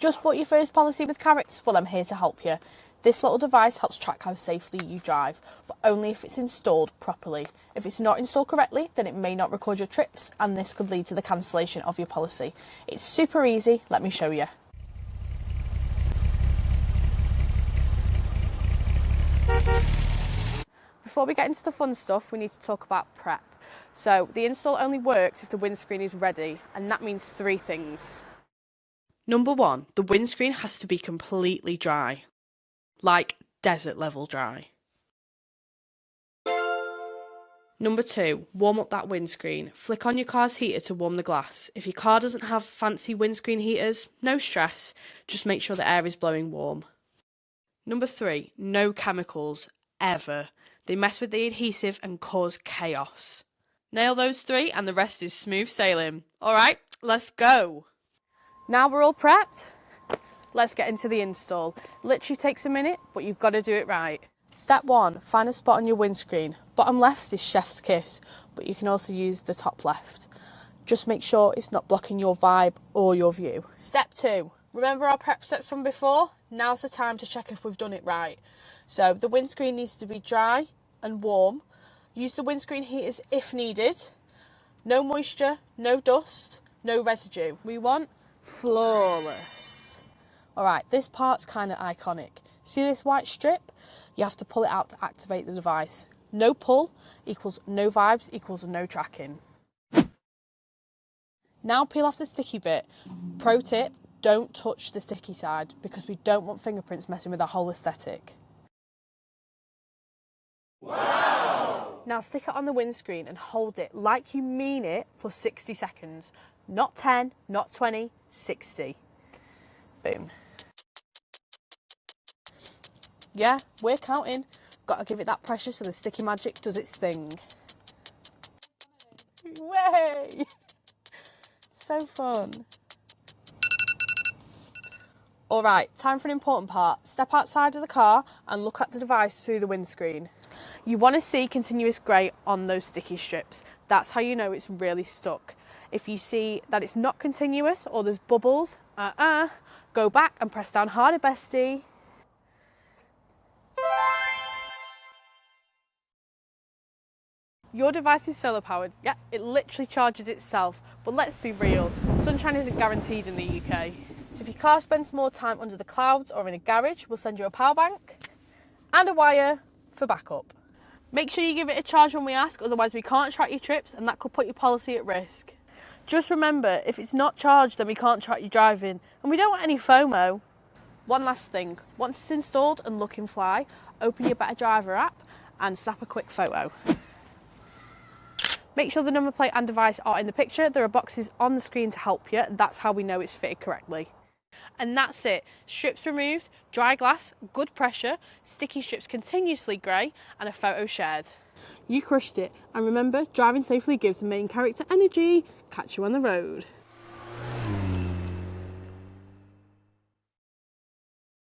Just bought your first policy with Carrots? Well, I'm here to help you. This little device helps track how safely you drive, but only if it's installed properly. If it's not installed correctly, then it may not record your trips, and this could lead to the cancellation of your policy. It's super easy. Let me show you. Before we get into the fun stuff, we need to talk about prep. So the install only works if the windscreen is ready, and that means 3 things. Number 1, the windscreen has to be completely dry. Like desert level dry. Number 2, warm up that windscreen. Flick on your car's heater to warm the glass. If your car doesn't have fancy windscreen heaters, no stress, just make sure the air is blowing warm. Number 3, no chemicals, ever. They mess with the adhesive and cause chaos. Nail those 3 and the rest is smooth sailing. Alright, let's go! Now we're all prepped? Let's get into the install. Literally takes a minute, but you've got to do it right. Step 1, find a spot on your windscreen. Bottom left is chef's kiss, but you can also use the top left. Just make sure it's not blocking your vibe or your view. Step 2, remember our prep steps from before? Now's the time to check if we've done it right. So the windscreen needs to be dry and warm. Use the windscreen heaters if needed. No moisture, no dust, no residue. We want flawless. Alright, this part's kind of iconic. See this white strip? You have to pull it out to activate the device. No pull equals no vibes equals no tracking. Now peel off the sticky bit. Pro tip, don't touch the sticky side because we don't want fingerprints messing with our whole aesthetic. Wow! Now stick it on the windscreen and hold it like you mean it for 60 seconds. Not 10, not 20, 60. Boom. Yeah, we're counting. Gotta give it that pressure so the sticky magic does its thing. Way! So fun. Alright, time for an important part. Step outside of the car and look at the device through the windscreen. You want to see continuous grey on those sticky strips. That's how you know it's really stuck. If you see that it's not continuous or there's bubbles, go back and press down harder, bestie. Your device is solar powered. Yeah, it literally charges itself. But let's be real, sunshine isn't guaranteed in the UK. So if your car spends more time under the clouds or in a garage, we'll send you a power bank and a wire for backup. Make sure you give it a charge when we ask, otherwise we can't track your trips and that could put your policy at risk. Just remember, if it's not charged, then we can't track your driving, and we don't want any FOMO. One last thing, once it's installed and looking fly, open your Better Driver app and snap a quick photo. Make sure the number plate and device are in the picture. There are boxes on the screen to help you. That's how we know it's fitted correctly. And that's it. Strips removed, dry glass, good pressure, sticky strips continuously grey, and a photo shared. You crushed it. And remember, driving safely gives the main character energy. Catch you on the road.